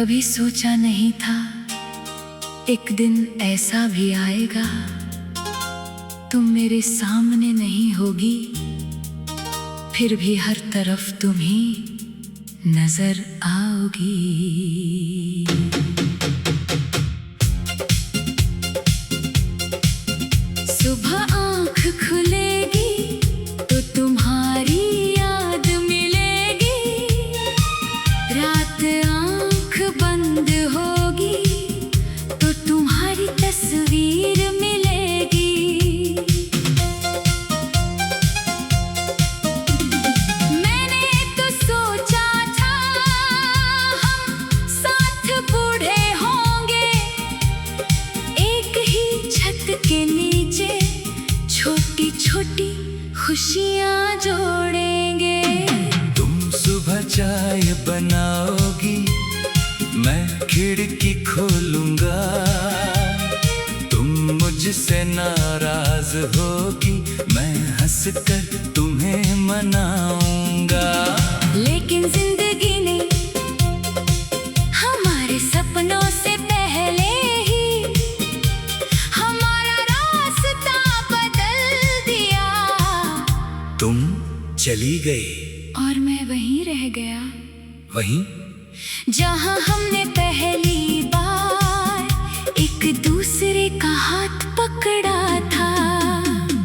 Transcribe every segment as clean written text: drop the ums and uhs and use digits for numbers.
कभी सोचा नहीं था एक दिन ऐसा भी आएगा, तुम मेरे सामने नहीं होगी, फिर भी हर तरफ तुम ही नजर आओगी। सुबह आँख खुलेगी तो तुम्हारी याद मिलेगी, रात आँख बंद होगी तो तुम्हारी तस्वीर मिलेगी। मैंने तो सोचा था हम साथ बूढ़े होंगे, एक ही छत के नीचे छोटी छोटी खुशियाँ जोड़ेंगे। तुम सुबह चाय बनाओगी, मैं खिड़की खोलूंगा, तुम मुझसे नाराज होगी, मैं हंसकर तुम्हें मनाऊंगा। लेकिन जिंदगी ने हमारे सपनों से पहले ही हमारा रास्ता बदल दिया। तुम चली गई और मैं वहीं रह गया, वहीं जहाँ हमने पहली बार एक दूसरे का हाथ पकड़ा था।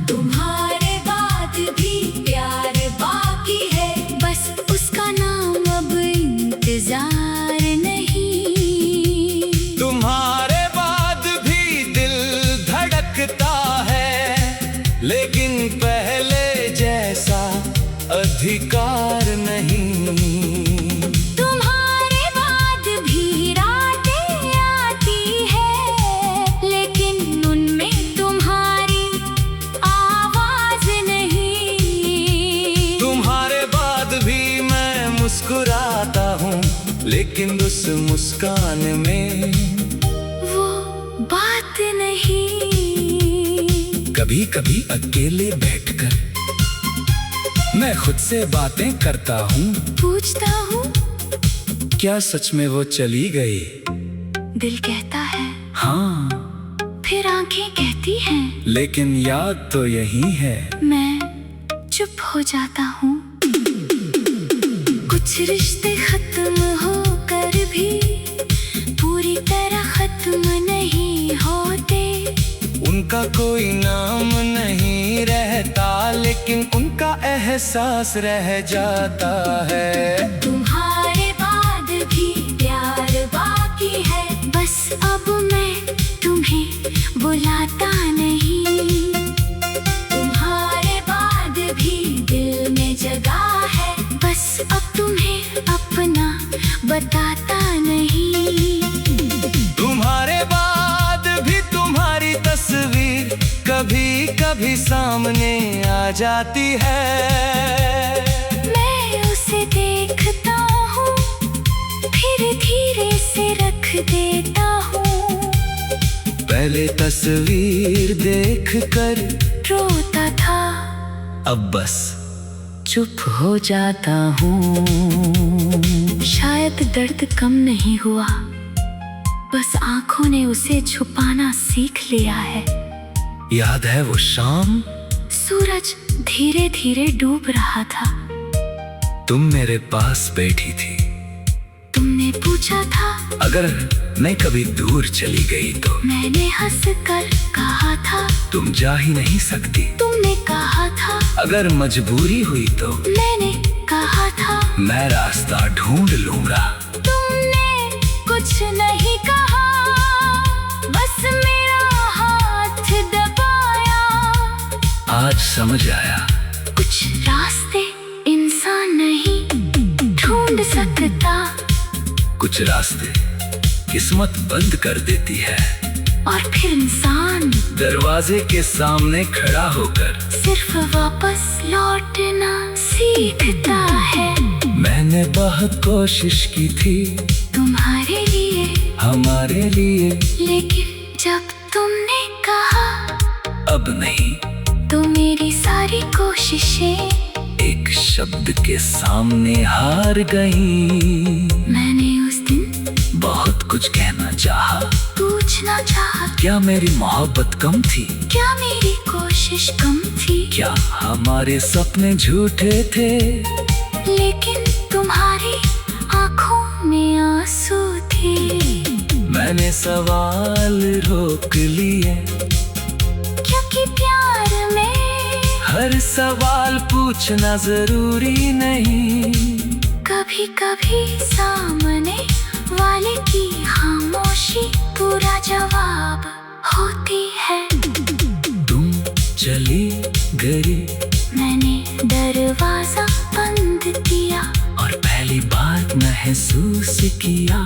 तुम्हारे बाद भी प्यार बाकी है, बस उसका नाम अब इंतजार नहीं। तुम्हारे बाद भी दिल धड़कता है, लेकिन पहले जैसा अधिकार नहीं। मुस्कुराता हूँ, लेकिन उस मुस्कान में वो बात नहीं। कभी कभी अकेले बैठकर मैं खुद से बातें करता हूँ, पूछता हूँ क्या सच में वो चली गई। दिल कहता है हाँ, फिर आंखें कहती हैं लेकिन याद तो यही है। मैं चुप हो जाता हूँ। कुछ रिश्ते खत्म होकर भी पूरी तरह खत्म नहीं होते। उनका कोई नाम नहीं रहता, लेकिन उनका एहसास रह जाता है। तुम्हारे बाद भी प्यार बाकी है, बस अब मैं तुम्हें बुलाता नहीं। तुम्हारे बाद भी दिल में जगह है, बस अब तुम्हें अपना बताता नहीं। तुम्हारे बाद भी तुम्हारी तस्वीर कभी कभी सामने आ जाती है। मैं उसे देखता हूँ, फिर धीरे से रख देता हूँ। पहले तस्वीर देखकर रोता था, अब बस चुप हो जाता हूँ। शायद दर्द कम नहीं हुआ, बस आंखों ने उसे छुपाना सीख लिया है। याद है वो शाम, सूरज धीरे धीरे डूब रहा था, तुम मेरे पास बैठी थी। तुमने पूछा था अगर मैं कभी दूर चली गई तो, मैंने हंसकर कहा था तुम जा ही नहीं सकती। तुमने कहा था अगर मजबूरी हुई तो, मैंने कहा था मैं रास्ता ढूंढ लूंगा। तुमने कुछ नहीं कहा, बस मेरा हाथ दबाया। आज समझ आया, कुछ रास्ते इंसान नहीं ढूंढ सकता, कुछ रास्ते किस्मत बंद कर देती है, और फिर इंसान दरवाजे के सामने खड़ा होकर सिर्फ वापस लौटना सीखता है। मैंने बहुत कोशिश की थी तुम्हारे लिए, हमारे लिए, लेकिन जब तुमने कहा अब नहीं, तो मेरी सारी कोशिशें एक शब्द के सामने हार गई। मैंने उस दिन कुछ कहना चाहा, पूछना चाहा, क्या मेरी मोहब्बत कम थी? क्या मेरी कोशिश कम थी? क्या हमारे सपने झूठे थे? लेकिन तुम्हारी आंखों में आंसू थे। मैंने सवाल रोक लिए, क्योंकि प्यार में हर सवाल पूछना जरूरी नहीं। कभी कभी सामने वाले की खामोशी पूरा जवाब होती है। तुम चली गई, मैंने दरवाजा बंद किया और पहली बार महसूस किया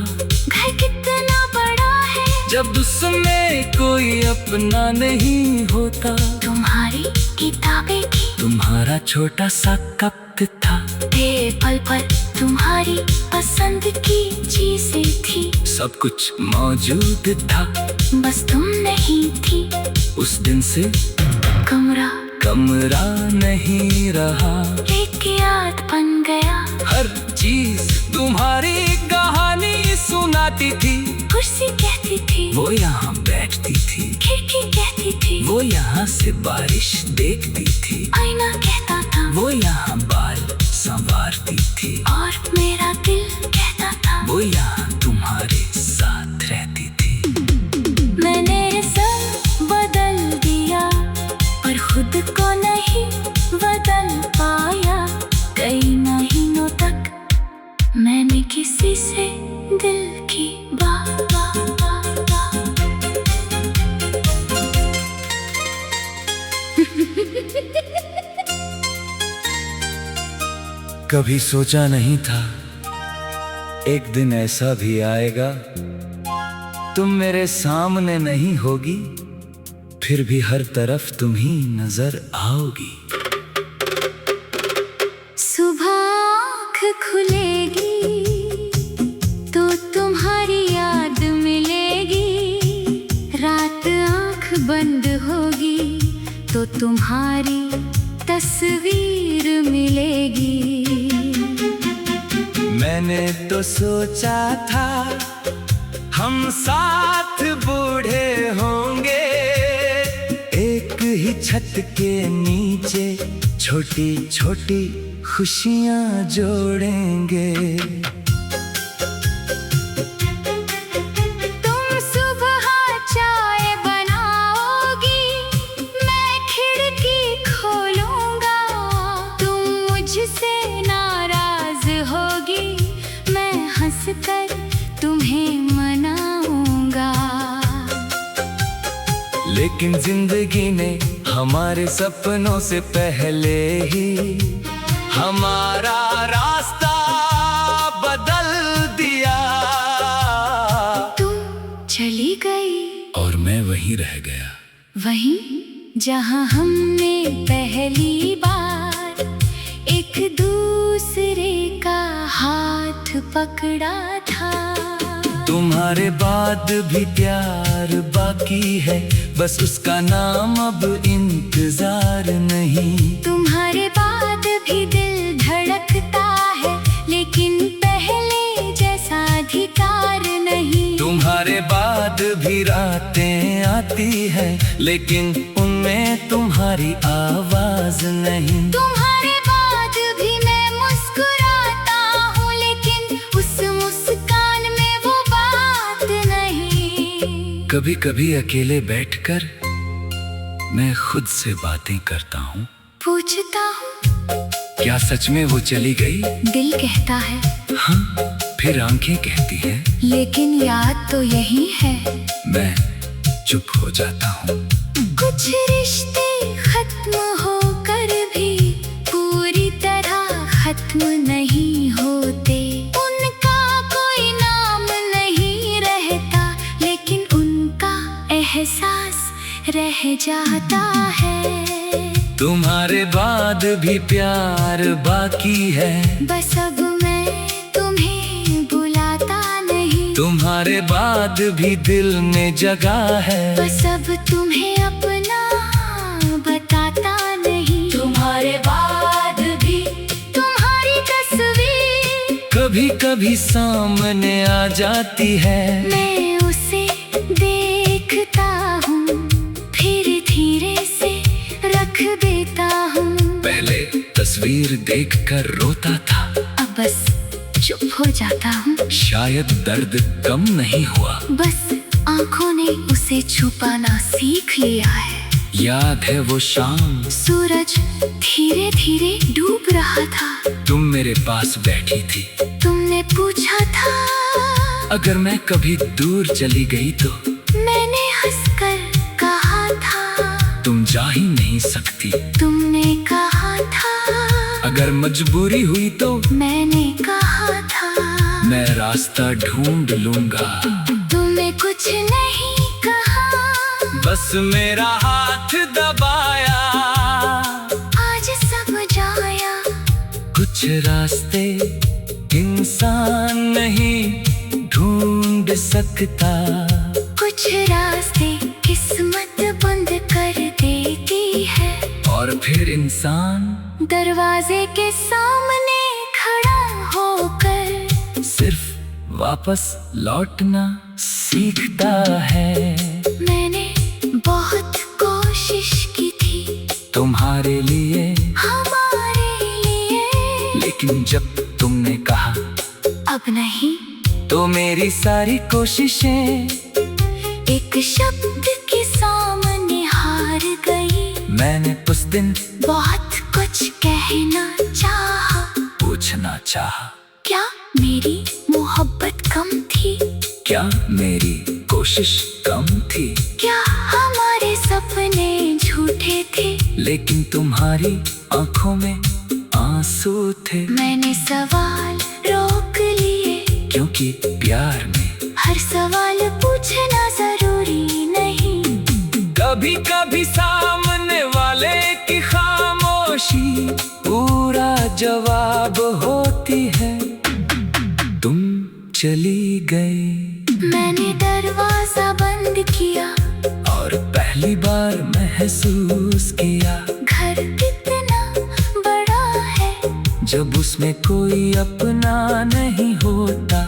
घर कितना बड़ा है जब उसमें कोई अपना नहीं होता। तुम्हारी किताबें थी, तुम्हारा छोटा सा कप था, टेबल पर तुम्हारी पसंद की चीजें थी। सब कुछ मौजूद था, बस तुम नहीं थी। उस दिन से कमरा कमरा नहीं रहा, एक याद बन गया। हर चीज तुम्हारी कहानी सुनाती थी। कुर्सी कहती थी, वो यहाँ बैठती थी। खिड़की कहती थी, वो यहाँ से बारिश देखती थी। आईना कहता था, वो यहाँ बाल संवारती थी। और मेरा दिल कहता था, वो यहाँ तुम्हारे साथ रहती थी। मैंने सब बदल दिया पर खुद को नहीं बदल पाया। कई महीनों तक मैंने किसी से दिल की बात कभी सोचा नहीं था एक दिन ऐसा भी आएगा, तुम मेरे सामने नहीं होगी, फिर भी हर तरफ तुम ही नजर आओगी। सुबह आँख खुलेगी तो तुम्हारी याद मिलेगी। रात आँख बंद होगी तो तुम्हारी तस्वीर मिलेगी। मैंने तो सोचा था हम साथ बूढ़े होंगे, एक ही छत के नीचे छोटी छोटी खुशियां जोड़ेंगे। तुम सुबह चाय बनाओगी, मैं खिड़की खोलूंगा। तुम मुझसे नाराज होगी, मैं हंसकर तुम्हें मनाऊंगा। लेकिन जिंदगी ने हमारे सपनों से पहले ही हमारा रास्ता बदल दिया। तुम चली गई और मैं वहीं रह गया, वहीं जहां हमने पहली बार एक दूसरे का हाथ पकड़ा था। तुम्हारे बाद भी प्यार बाकी है, बस उसका नाम अब इंतजार नहीं। तुम्हारे बाद भी दिल धड़कता है, लेकिन पहले जैसा अधिकार नहीं। तुम्हारे बाद भी रातें आती है, लेकिन उनमें तुम्हारी आवाज नहीं। तुम्हारे बाद भी मैं मुस्कुराता हूँ, लेकिन उस मुस्कान में वो बात नहीं। कभी कभी अकेले बैठकर मैं खुद से बातें करता हूँ। पूछता हूँ, क्या सच में वो चली गई? दिल कहता है हाँ, फिर आंखें कहती हैं, लेकिन याद तो यही है। मैं चुप हो जाता हूँ। कुछ रिश्ते खत्म होकर भी पूरी तरह खत्म नहीं होते। उनका कोई नाम नहीं रहता, लेकिन उनका एहसास रह जाता है। तुम्हारे बाद भी प्यार बाकी है, बस अब मैं तुम्हें बुलाता नहीं। तुम्हारे बाद भी दिल में जगह है, बस अब तुम्हें अपना बताता नहीं। तुम्हारे बाद भी तुम्हारी तस्वीर कभी कभी सामने आ जाती है, मैं उसे देखता हूँ, फिर धीरे से रख देता हूँ। पहले तस्वीर देखकर रोता था, अब बस चुप हो जाता हूँ। शायद दर्द कम नहीं हुआ, बस आंखों ने उसे छुपाना सीख लिया है। याद है वो शाम, सूरज धीरे धीरे डूब रहा था। तुम मेरे पास बैठी थी, तुमने पूछा था अगर मैं कभी दूर चली गई तो। मैंने हंसकर कहा था तुम जा ही नहीं सकती। तुमने कहा था अगर मजबूरी हुई तो। मैंने कहा था मैं रास्ता ढूंढ लूंगा। तुमने कुछ नहीं कहा, बस मेरा हाथ दबाया। आज समझ आया कुछ रास्ते इंसान नहीं ढूंढ सकता, कुछ रास्ते किस्मत बंद कर देती है। और फिर इंसान दरवाजे के सामने खड़ा होकर सिर्फ वापस लौटना सीखता है। मैंने बहुत कोशिश की थी तुम्हारे लिए, हमारे लिए, लेकिन जब तुमने कहा अब नहीं, तो मेरी सारी कोशिशें एक शब्द के सामने हार गई। मैंने उस दिन बहुत कुछ कहना चाहा, पूछना चाहा, क्या मेरी मोहब्बत कम थी? क्या मेरी कोशिश कम थी? क्या हमारे सपने झूठे थे? लेकिन तुम्हारी आंखों में आंसू थे। मैंने सवाल रोक लिए, क्योंकि प्यार में हर सवाल पूछना जरूरी नहीं। कभी कभी सामने वाले की खामोशी पूरा जवाब होती है। तुम चली गई, मैंने दरवाजा बंद किया और पहली बार महसूस किया घर कितना बड़ा है जब उसमें कोई अपना नहीं होता।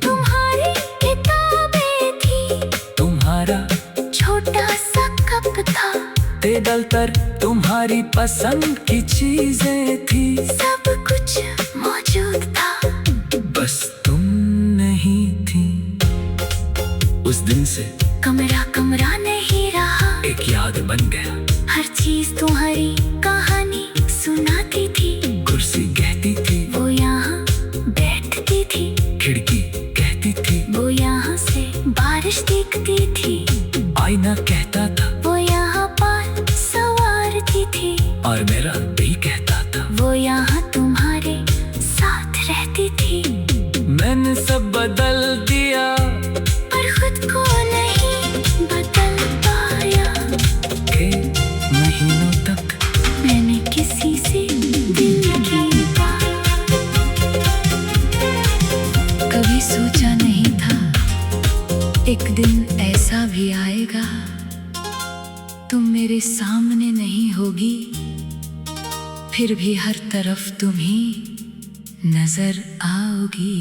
तुम्हारी किताबें थी, तुम्हारा छोटा सा कप था, टेबल पर तुम्हारी पसंद की चीजें थी। सब कुछ मौजूद था, बस तुम नहीं थी। उस दिन से कमरा कमरा नहीं रहा, एक याद बन गया। हर चीज तुम्हारी कहानी सुनाती थी। कुर्सी कहती थी वो यहाँ बैठती थी, खिड़की कहती थी वो यहाँ से बारिश दिखती थी, आईना कहता था वो यहाँ पार सवारती थी, और मेरा दिल कहता था वो यहाँ तुम्हारे साथ रहती थी। मैंने सब बदल दिया, पर खुद को नहीं बदल पाया। के महीनों तक मैंने किसी से दिल की बात कभी सोचा नहीं था, एक दिन ऐसा भी आएगा तुम मेरे सामने नहीं होगी, फिर भी हर तरफ तुम ही नजर आओगी।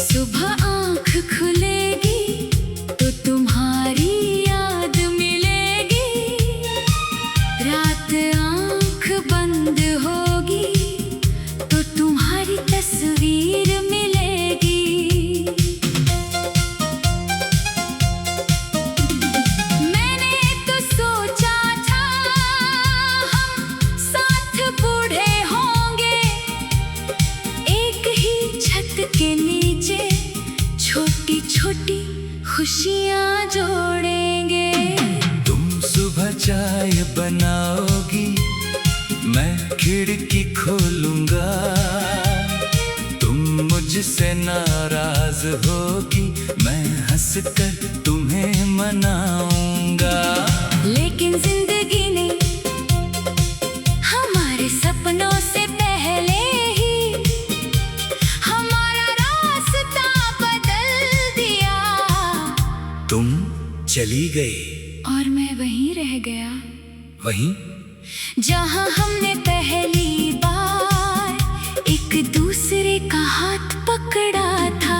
सुबह आंख खुलेगी तो तुम्हारी याद मिलेगी, रात आंख बंद होगी तो तुम्हारी तस्वीर मिलेगी। मैंने तो सोचा था हम साथ बूढ़े होंगे, एक ही छत के नीचे छोटी छोटी खुशियाँ जोड़ेंगे। तुम सुबह चाय बनाओगी, मैं खिड़की खोलूंगा। तुम मुझसे नाराज होगी, मैं हंसकर तुम्हें मनाऊंगा। लेकिन जिंदगी ने हमारे सपनों से पहले ही हमारा रास्ता बदल दिया। तुम चली गई और मैं वहीं रह गया। वहीं दूसरे का हाथ पकड़ा था।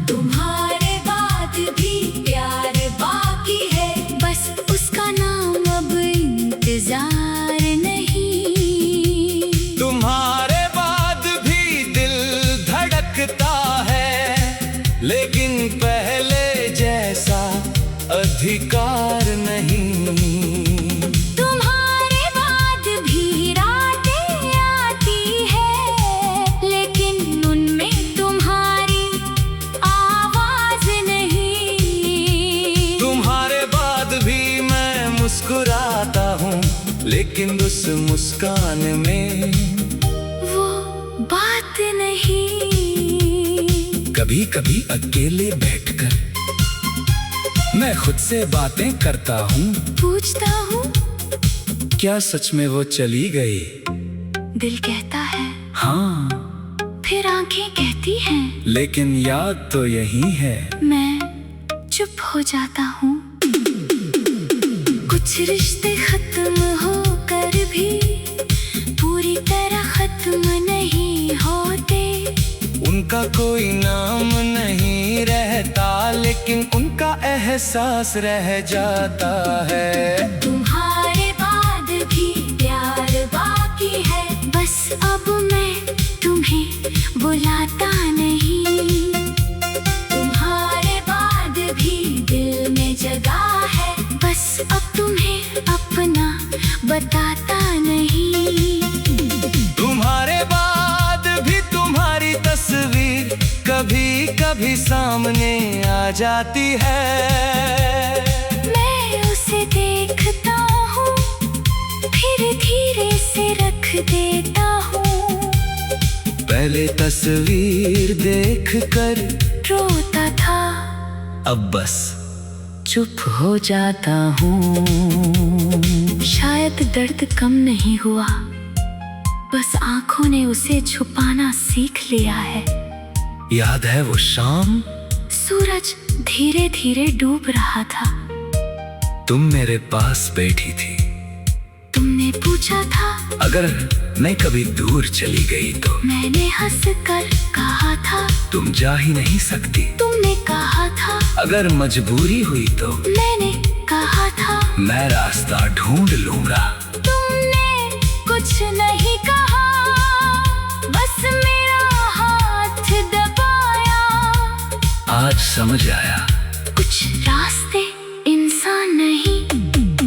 तुम्हारे बाद भी प्यार बाकी है, बस उसका नाम अब इंतजार नहीं। तुम्हारे बाद भी दिल धड़कता है, लेकिन पहले जैसा अधिकार नहीं। तुम्हारे बाद भी रातें आती है, लेकिन उनमें तुम्हारी आवाज नहीं। तुम्हारे बाद भी मैं मुस्कुराता हूँ, लेकिन उस मुस्कान में वो बात नहीं। कभी कभी अकेले बैठकर मैं खुद से बातें करता हूँ, पूछता हूँ क्या सच में वो चली गई? दिल कहता है हाँ, फिर आंखें कहती हैं लेकिन याद तो यही है। मैं चुप हो जाता हूँ। कुछ रिश्ते खत्म होकर भी पूरी तरह खत्म नहीं होते। उनका कोई नाम नहीं रहता, लेकिन उनका एहसास रह जाता है। तुम्हारे बाद भी प्यार बाकी है, बस अब मैं तुम्हें बुलाता नहीं। तुम्हारे बाद भी दिल में जगह है, बस अब तुम्हें अपना बताता नहीं। तुम्हारे बाद भी तुम्हारी तस्वीर कभी कभी सामने आ जाती है। मैं उसे देखता हूँ, फिर धीरे से रख देता हूँ। पहले तस्वीर देखकर रोता था, अब बस चुप हो जाता हूँ। शायद दर्द कम नहीं हुआ, बस आंखों ने उसे छुपाना सीख लिया है। याद है वो शाम, सूरज धीरे धीरे डूब रहा था। तुम मेरे पास बैठी थी। तुमने पूछा था अगर मैं कभी दूर चली गई तो मैंने हंस कर कहा था तुम जा ही नहीं सकती। तुमने कहा था अगर मजबूरी हुई तो मैंने कहा था मैं रास्ता ढूंढ लूंगा। तुमने कुछ नहीं कहा, बस मेरा हाथ दबाया। आज समझ आया, कुछ रास्ते इंसान नहीं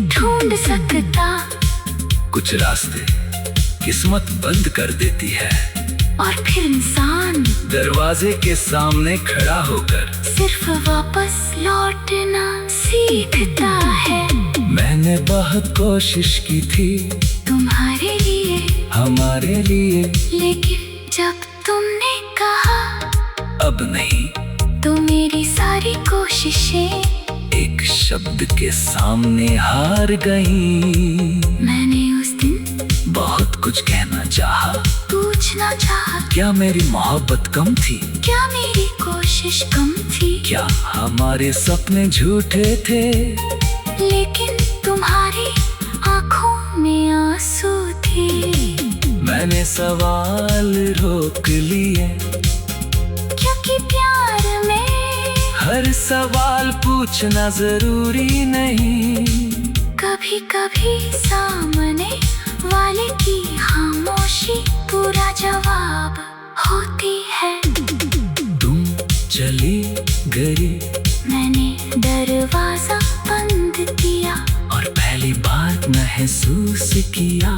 ढूंढ सकता, कुछ रास्ते किस्मत बंद कर देती है। और फिर इंसान दरवाजे के सामने खड़ा होकर सिर्फ वापस लौटना सीखता है। मैंने बहुत कोशिश की थी तुम्हारे लिए, हमारे लिए, लेकिन जब तुमने कहा अब नहीं, तो मेरी सारी कोशिशें एक शब्द के सामने हार गई। मैंने उस दिन बहुत कुछ कहना चाहा, पूछना चाहा, क्या मेरी मोहब्बत कम थी? क्या मेरी कोशिश कम थी? क्या हमारे सपने झूठे थे? लेकिन तुम्हारी आंखों में आंसू थे। मैंने सवाल रोक लिए, क्योंकि प्यार में हर सवाल पूछना जरूरी नहीं। कभी कभी सामने वाले की खामोशी पूरा जवाब होती है। तुम चली गई, मैंने दरवाजा बंद किया और पहली बार महसूस किया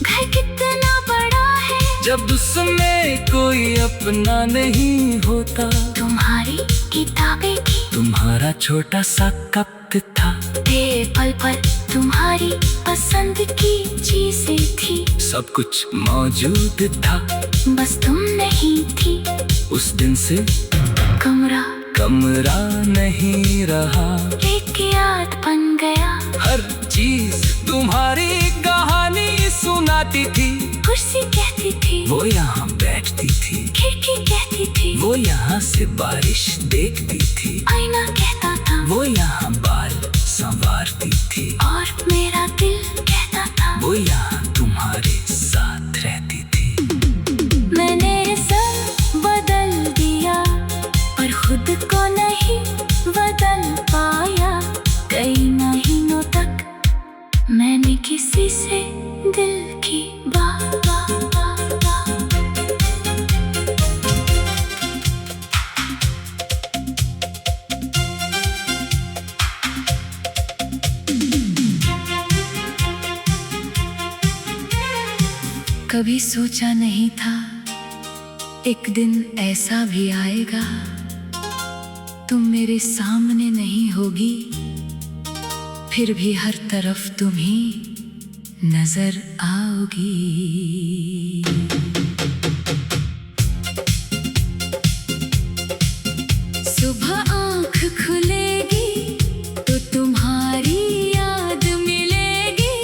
घर कितना बड़ा है जब उसमें कोई अपना नहीं होता। तुम्हारी किताबें थी, तुम्हारा छोटा सा कप था, टेबल पर तुम्हारी पसंद की चीजें थी। सब कुछ मौजूद था, बस तुम नहीं थी। उस दिन से कमरा कमरा नहीं रहा, एक याद बन गया। हर चीज तुम्हारी कहानी सुनाती थी। कुर्सी कहती थी, वो यहाँ बैठती थी, खिड़की कहती थी, वो यहाँ से बारिश देखती थी, आईना कहता था, वो यहाँ बाल संवारती थी, और मेरा दिल कहता था, वो यहाँ तुम्हारे साथ रहती थी। मैंने सब कभी सोचा नहीं था एक दिन ऐसा भी आएगा, तुम मेरे सामने नहीं होगी, फिर भी हर तरफ तुम ही नजर आओगी। सुबह आँख खुलेगी तो तुम्हारी याद मिलेगी,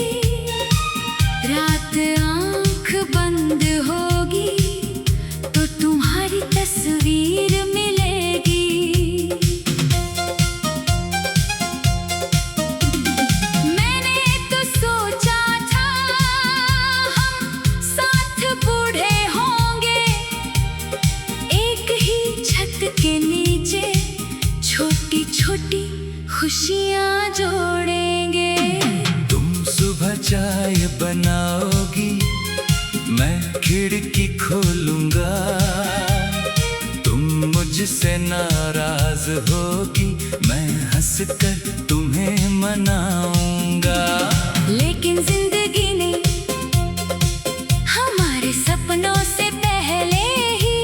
रात आँख बंद होगी तो तुम्हारी तस्वीर मिलेगी। मैंने तो सोचा था हम साथ बूढ़े होंगे, एक ही छत के नीचे छोटी छोटी खुशियाँ जोड़ेंगे। तुम सुबह चाय बनाओगी, मैं खिड़की खोलूंगा, तुम मुझसे नाराज होगी, मैं हंसकर तुम्हें मनाऊंगा। लेकिन जिंदगी ने हमारे सपनों से पहले ही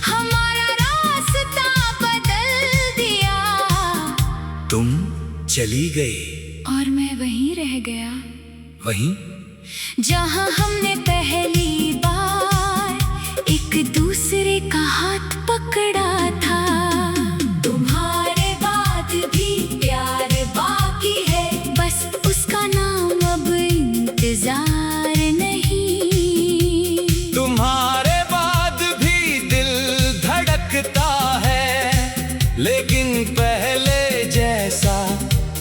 हमारा रास्ता बदल दिया। तुम चली गई और मैं वहीं रह गया, वहीं जहाँ हमने पहली बार एक दूसरे का हाथ पकड़ा था। तुम्हारे बाद भी प्यार बाकी है, बस उसका नाम अब इंतजार नहीं। तुम्हारे बाद भी दिल धड़कता है, लेकिन पहले जैसा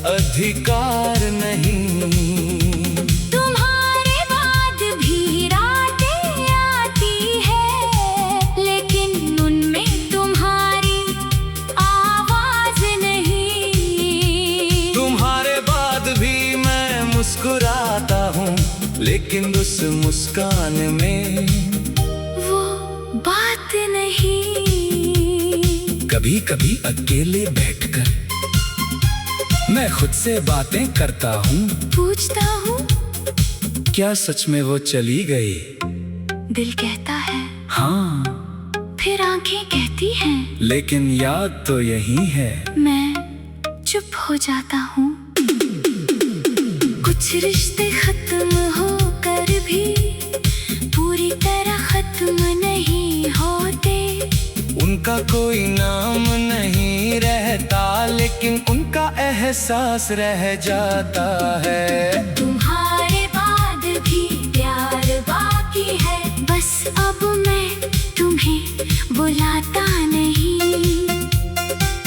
अधिकार नहीं। तुम्हारे बाद भी रातें आती है, लेकिन उनमें तुम्हारी आवाज नहीं। तुम्हारे बाद भी मैं मुस्कुराता हूँ, लेकिन उस मुस्कान में वो बात नहीं। कभी कभी अकेले बैठकर मैं खुद से बातें करता हूँ, पूछता हूँ क्या सच में वो चली गई? दिल कहता है हाँ, फिर आंखें कहती हैं, लेकिन याद तो यही है। मैं चुप हो जाता हूँ। कुछ रिश्ते खत्म होकर भी पूरी तरह खत्म नहीं होते। उनका कोई नाम नहीं रहता, लेकिन उनका एहसास रह जाता है। तुम्हारे बाद भी प्यार बाकी है, बस अब मैं तुम्हें बुलाता नहीं।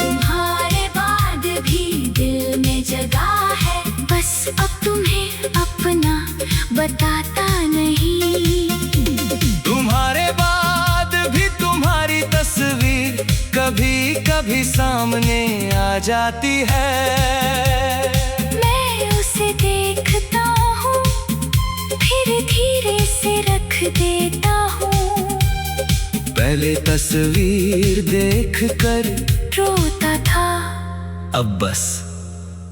तुम्हारे बाद भी दिल में जगह है, बस अब तुम्हें अपना बताता नहीं। तुम्हारे बाद भी तुम्हारी तस्वीर कभी कभी सामने आ जाती है। मैं उसे देखता हूँ, फिर धीरे से रख देता हूँ। पहले तस्वीर देखकर रोता था, अब बस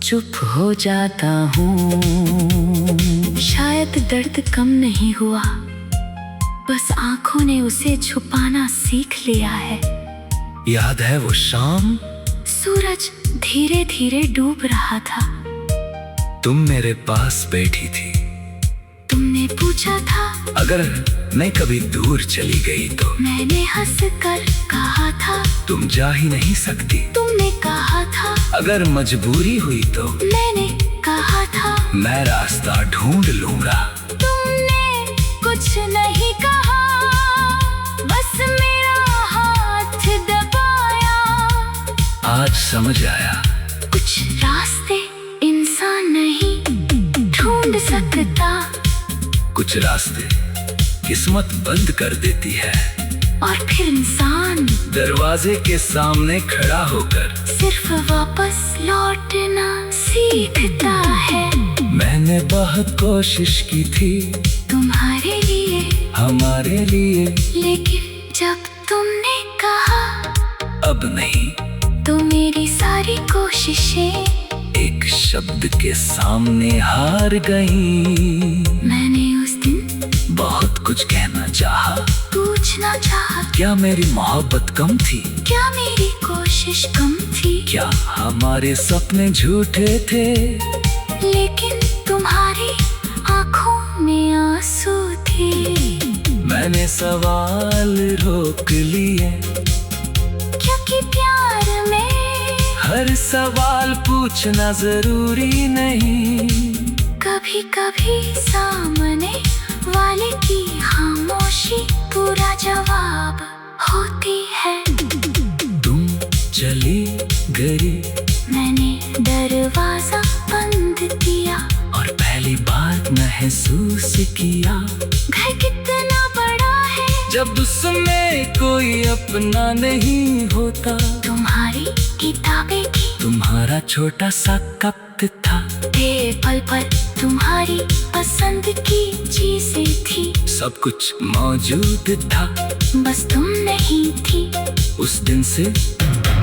चुप हो जाता हूँ। शायद दर्द कम नहीं हुआ, बस आंखों ने उसे छुपाना सीख लिया है। याद है वो शाम, सूरज धीरे धीरे डूब रहा था, तुम मेरे पास बैठी थी। तुमने पूछा था अगर मैं कभी दूर चली गई तो मैंने हंसकर कहा था तुम जा ही नहीं सकती। तुमने कहा था अगर मजबूरी हुई तो मैंने कहा था मैं रास्ता ढूंढ लूंगा। तुमने कुछ नहीं कहा, बस मेरा हाथ दबाया। आज समझ आया कुछ रास्ते इंसान नहीं ढूंढ सकता, कुछ रास्ते किस्मत बंद कर देती है, और फिर इंसान दरवाजे के सामने खड़ा होकर सिर्फ वापस लौटना सीखता है। मैंने बहुत कोशिश की थी तुम्हारे लिए, हमारे लिए, लेकिन जब तुमने कहा अब नहीं, तो मेरी सारी कोशिशें एक शब्द के सामने हार गई। मैंने उस दिन कुछ कहना चाहा, पूछना चाहा, क्या मेरी मोहब्बत कम थी? क्या मेरी कोशिश कम थी? क्या हमारे सपने झूठे थे? लेकिन तुम्हारी आंखों में आंसू थे। मैंने सवाल रोक लिए, क्योंकि प्यार में हर सवाल पूछना जरूरी नहीं। कभी कभी सामने वाले की खामोशी पूरा जवाब होती है। तुम चली गई, मैंने दरवाजा बंद किया और पहली बार महसूस किया घर कितना बड़ा है जब उसमें कोई अपना नहीं होता। तुम्हारी किताबें थी, तुम्हारा छोटा सा कप था, टेबल पर तुम्हारी पसंद की चीजें थी। सब कुछ मौजूद था, बस तुम नहीं थी। उस दिन से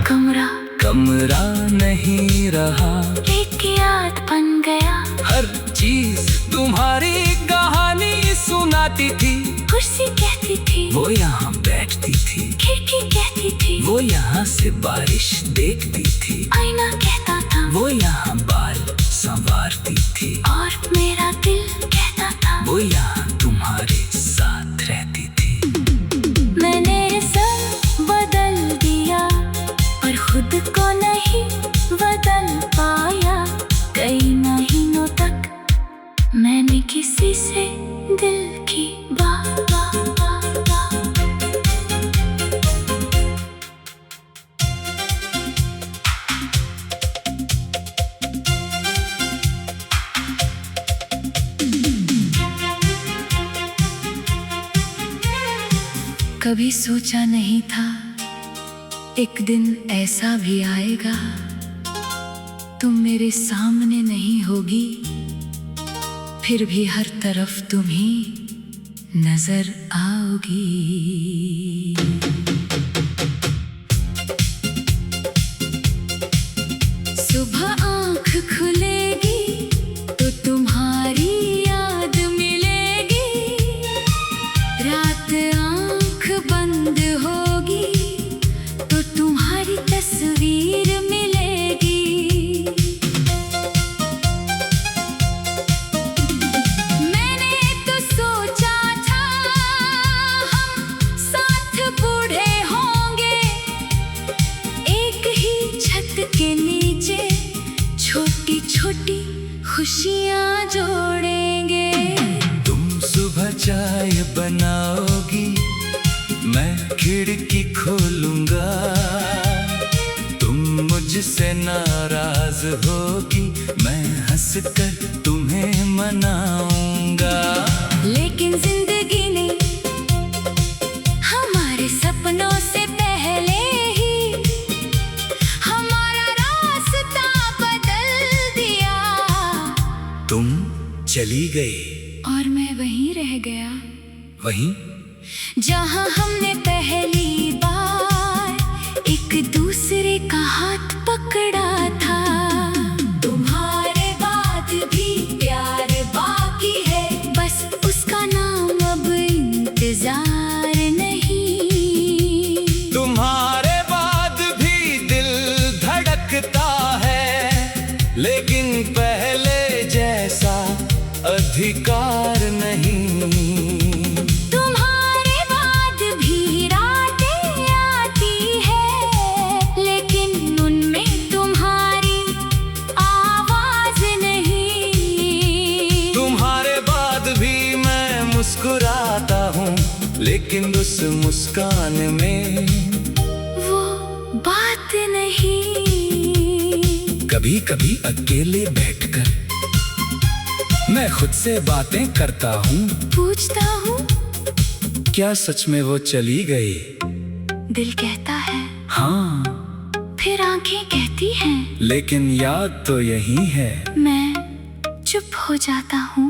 कमरा कमरा नहीं रहा, एक याद बन गया। हर चीज तुम्हारी कहानी सुनाती थी। कुर्सी कहती थी, वो यहाँ बैठती थी, खिड़की कहती थी, वो यहाँ से बारिश देखती थी, आईना कहता था, वो यहाँ बाल संवारती थी, और मेरा दिल कहता था, वो यहाँ तुम्हारे साथ रहती थी। मैंने सब बदल दिया पर खुद को नहीं बदल पाया। कई महीनों तक मैंने किसी से दिल की बात कभी सोचा नहीं था एक दिन ऐसा भी आएगा, तुम मेरे सामने नहीं होगी, फिर भी हर तरफ तुम ही नजर आओगी। सुबह आंख खुलेगी तो तुम्हारी याद मिलेगी, रात आंख बंद होगी तो तुम्हारी तस्वीर मिलेगी। मैंने तो सोचा था हम साथ बूढ़े होंगे, एक ही छत के नीचे छोटी छोटी खुशियां जोड़ेंगे। तुम सुबह चाय बनाओगी, मैं खिड़की खोलूंगा, तुम मुझसे नाराज होगी, मैं हंसकर तुम्हें मनाऊंगा। लेकिन जिंदगी ने हमारे सपनों से पहले ही हमारा रास्ता बदल दिया। तुम चली गई और मैं वहीं रह गया, वहीं जहां हमने पहली बार एक दूसरे का हाथ पकड़ा था। तुम्हारे बाद भी प्यार बाकी है, बस उसका नाम अब इंतजार नहीं। तुम्हारे बाद भी दिल धड़कता है, लेकिन पहले जैसा अधिकार नहीं। तुम्हारे बाद भी रातें आती है, लेकिन उनमें तुम्हारी आवाज नहीं। तुम्हारे बाद भी मैं मुस्कुराता हूँ, लेकिन उस मुस्कान में वो बात नहीं। कभी कभी अकेले बैठकर मैं खुद से बातें करता हूँ, पूछता हूँ क्या सच में वो चली गई? दिल कहता है हाँ, फिर आंखें कहती हैं, लेकिन याद तो यही है। मैं चुप हो जाता हूँ।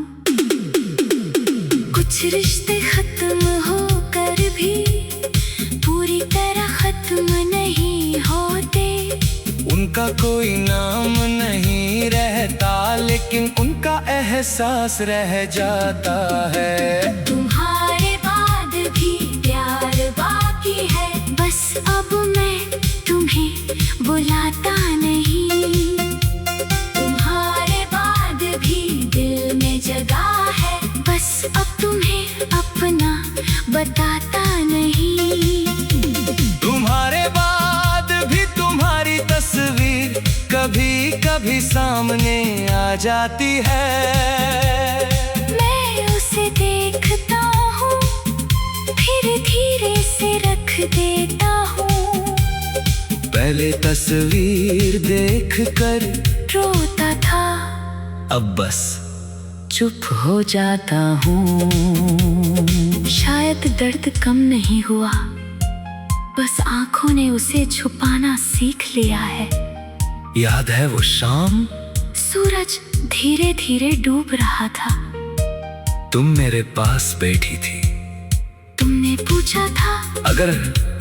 कुछ रिश्ते खत्म होकर भी पूरी तरह खत्म नहीं होते। उनका कोई नाम नहीं रहता, लेकिन उनका एहसास रह जाता है। तुम्हारे अब मैं तुम्हें बुलाता नहीं, तुम्हारे बाद भी दिल में जगह है, बस अब तुम्हें अपना बताता नहीं। तुम्हारे बाद भी तुम्हारी तस्वीर कभी कभी सामने आ जाती है। मैं उसे देखता हूँ, फिर धीरे से रख देता हूँ। पहले तस्वीर देखकर रोता था, अब बस चुप हो जाता हूँ। शायद दर्द कम नहीं हुआ, बस आंखों ने उसे छुपाना सीख लिया है। याद है वो शाम, सूरज धीरे धीरे डूब रहा था, तुम मेरे पास बैठी थी। तुमने पूछा था अगर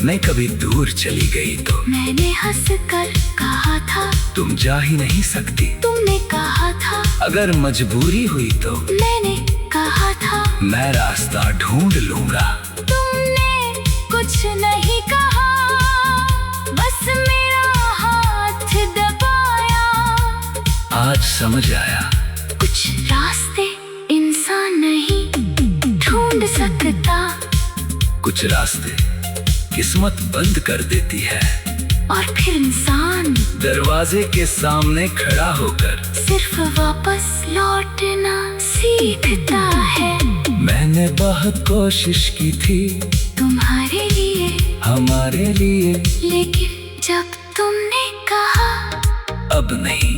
मैं कभी दूर चली गई तो मैंने हंसकर कहा था तुम जा ही नहीं सकती। तुमने कहा था अगर मजबूरी हुई तो मैंने कहा था मैं रास्ता ढूंढ लूंगा। तुमने कुछ नहीं कहा, बस मेरा हाथ दबाया। आज समझ आया कुछ रास्ते इंसान नहीं ढूंढ सकता, कुछ रास्ते किस्मत बंद कर देती है, और फिर इंसान दरवाजे के सामने खड़ा होकर सिर्फ वापस लौटना सीखता है। मैंने बहुत कोशिश की थी तुम्हारे लिए, हमारे लिए, लेकिन जब तुमने कहा अब नहीं,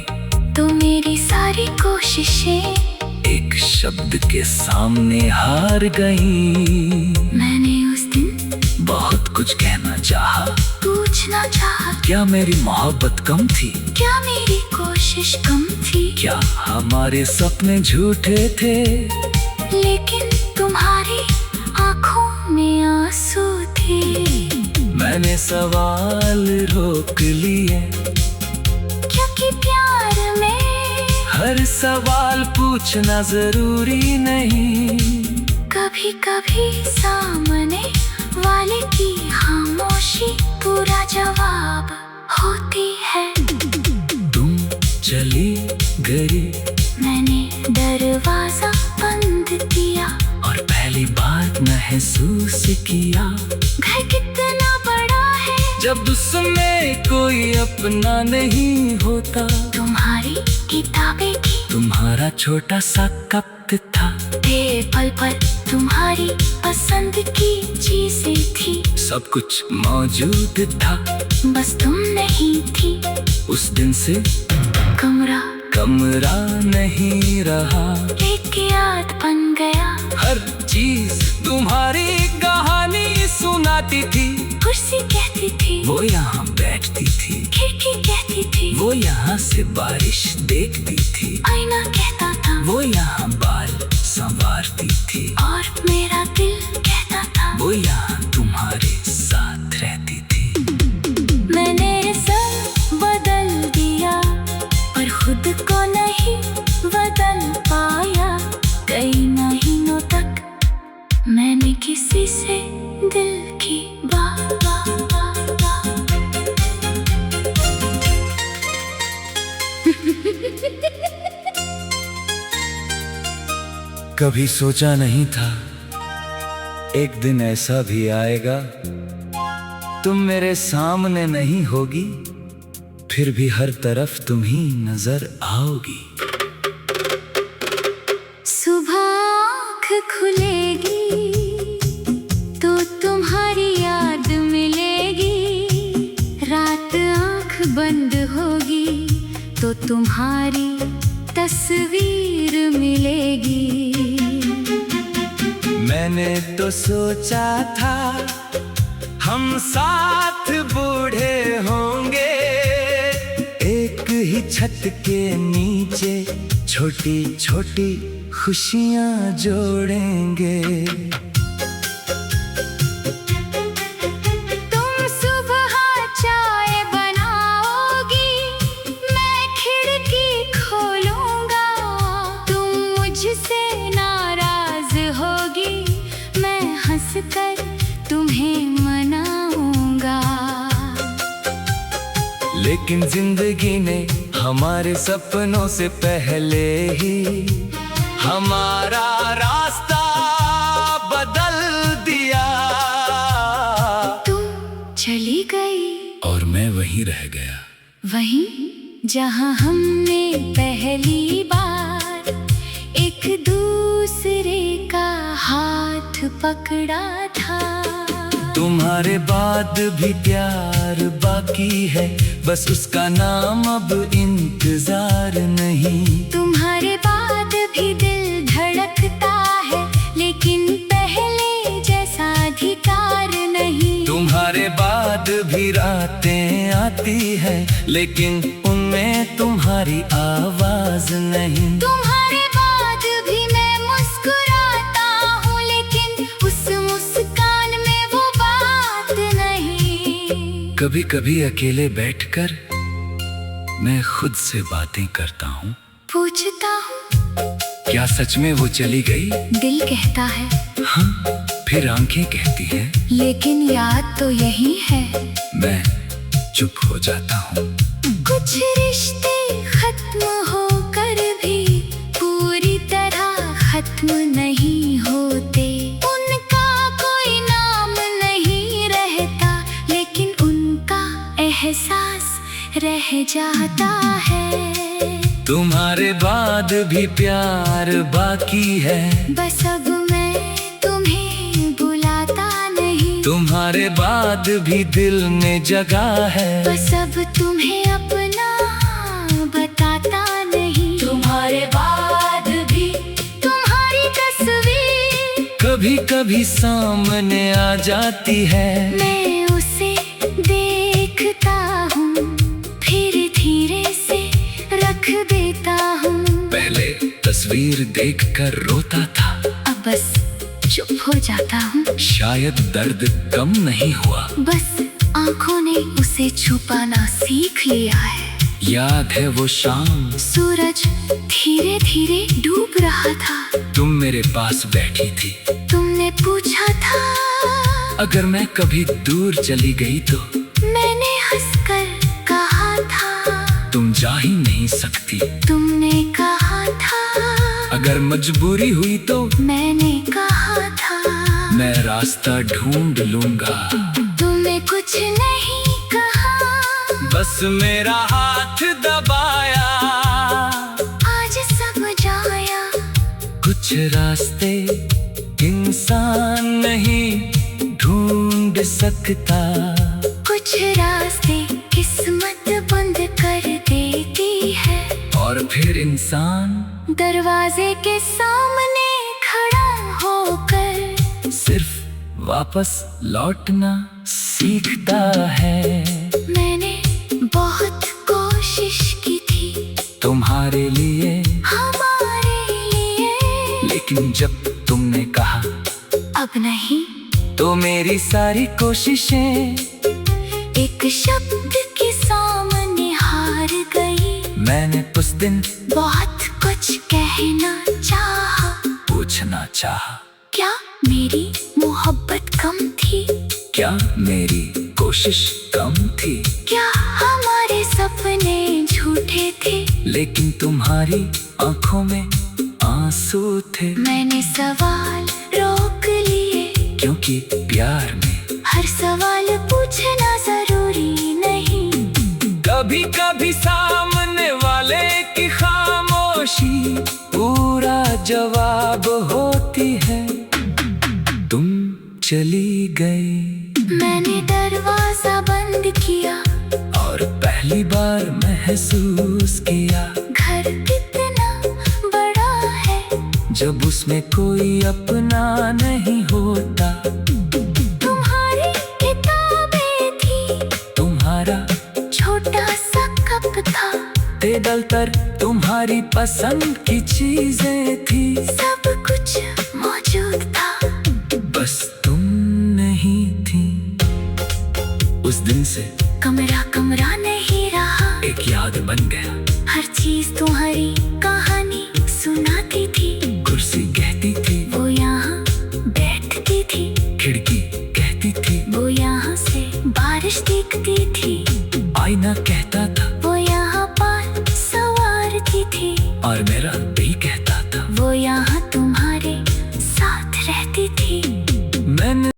तो मेरी सारी कोशिशें एक शब्द के सामने हार गई। मैंने उस दिन बहुत कुछ कहना चाहा, पूछना चाहा, क्या मेरी मोहब्बत कम थी? क्या मेरी कोशिश कम थी? क्या हमारे सपने झूठे थे? लेकिन तुम्हारी आंखों में आंसू थे। मैंने सवाल रोक लिए, क्योंकि प्यार में हर सवाल पूछना जरूरी नहीं। कभी कभी सामने वाले की खामोशी पूरा जवाब होती है। तुम चली गई, मैंने दरवाजा बंद किया, और पहली बार महसूस किया घर कितना बड़ा है जब उसमें कोई अपना नहीं होता। तुम्हारी किताबें थी, तुम्हारा छोटा सा कप था, टेबल पर तुम्हारी पसंद की चीजें थी। सब कुछ मौजूद था, बस तुम नहीं थी। उस दिन से कमरा कमरा नहीं रहा, एक याद बन गया। हर चीज तुम्हारी कहानी सुनाती थी। कुर्सी कहती थी, वो यहाँ बैठती थी, खिड़की कहती थी, वो यहाँ से बारिश देखती थी, आईना कहता था, वो यहाँ बाल संवारती थी, और मेरा दिल कहता था, वो यहाँ तुम्हारे साथ रहती थी। मैंने सब बदल दिया, पर खुद को नहीं बदल पाया। कई महीनों तक मैंने किसी से दिल की बात कभी सोचा नहीं था एक दिन ऐसा भी आएगा, तुम मेरे सामने नहीं होगी, फिर भी हर तरफ तुम ही नजर आओगी। सुबह आँख खुलेगी तो तुम्हारी याद मिलेगी, रात आँख बंद होगी तो तुम्हारी तस्वीर मिलेगी। मैंने तो सोचा था हम साथ बूढ़े होंगे, एक ही छत के नीचे छोटी छोटी खुशियाँ जोड़ेंगे। तुम सुबह चाय बनाओगी, मैं खिड़की खोलूंगा, तुम मुझसे नाराज होगी, मैं हंसकर तुम्हें मनाऊंगा। लेकिन जिंदगी ने हमारे सपनों से पहले ही हमारा रास्ता बदल दिया। तू चली गई और मैं वहीं रह गया, वहीं जहां हमने पहली बार एक दूसरे का हाथ पकड़ा था। तुम्हारे बाद भी प्यार बाकी है, बस उसका नाम अब इंतजार नहीं। तुम्हारे बाद भी दिल धड़कता है, लेकिन पहले जैसा अधिकार नहीं। तुम्हारे बाद भी रातें आती है, लेकिन उनमें तुम्हारी आवाज नहीं। तुम्हारे बाद भी मैं मुस्कुराता हूँ, लेकिन उस मुस्कान में वो बात नहीं। कभी कभी अकेले बैठकर मैं खुद से बातें करता हूँ। पूछता हूँ क्या सच में वो चली गई? दिल कहता है हाँ, फिर आंखें कहती हैं लेकिन याद तो यही है। मैं चुप हो जाता हूँ। कुछ रिश्ते खत्म होकर भी पूरी तरह खत्म नहीं होते। उनका कोई नाम नहीं रहता, लेकिन उनका एहसास रह जाता है। तुम्हारे बाद भी प्यार बाकी है, बस अब मैं तुम्हें बुलाता नहीं। तुम्हारे बाद भी दिल में जगह है, बस अब तुम्हें अपना बताता नहीं। तुम्हारे बाद भी तुम्हारी तस्वीर कभी कभी सामने आ जाती है। मैं उसे देखता हूँ, फिर धीरे से रख देता हूँ। पहले तस्वीर देखकर रोता था, अब बस चुप हो जाता हूँ। शायद दर्द कम नहीं हुआ, बस आँखों ने उसे छुपाना सीख लिया है। याद है वो शाम, सूरज धीरे धीरे डूब रहा था। तुम मेरे पास बैठी थी। तुमने पूछा था अगर मैं कभी दूर चली गई तो? मैंने हंसकर कहा था तुम जा ही नहीं सकती। तुमने कहा था अगर मजबूरी हुई तो? मैंने कहा था मैं रास्ता ढूंढ लूंगा। तुमने कुछ नहीं कहा, बस मेरा हाथ दबाया। आज समझ आया कुछ रास्ते इंसान नहीं ढूंढ सकता। कुछ रास्ते किस्मत बंद कर देती है। और फिर इंसान दरवाजे के सामने खड़ा होकर सिर्फ वापस लौटना सीखता है। मैंने बहुत कोशिश की थी तुम्हारे लिए, हमारे लिए, लेकिन जब तुमने कहा अब नहीं, तो मेरी सारी कोशिशें एक शब्द के सामने हार गई। मैंने उस दिन बहुत कुछ कहना चाहा, पूछना चाहा, क्या मेरी मोहब्बत कम थी? क्या मेरी कोशिश कम थी? क्या हमारे सपने झूठे थे? लेकिन तुम्हारी आंखों में आंसू थे। मैंने सवाल रोक लिए, क्योंकि प्यार में हर सवाल पूछना जरूरी नहीं। कभी कभी सामने वाले की खामोशी पूरा जवाब होती है। तुम चली गई, मैंने दरवाजा बंद किया और पहली बार महसूस किया घर कितना बड़ा है जब उसमें कोई अपना नहीं होता। तुम्हारी किताबें थी, तुम्हारा छोटा सा कप था, टेबल पर तुम्हारी पसंद की चीजें थी। सब कुछ मौजूद था, बस तुम नहीं थी। उस दिन से कमरा कमरा नहीं रहा, एक याद बन गया। हर चीज तुम्हारी कहानी सुनाती थी। कुर्सी कहती थी वो यहाँ बैठती थी, खिड़की कहती थी वो यहाँ से बारिश दिखती थी। आईना कहती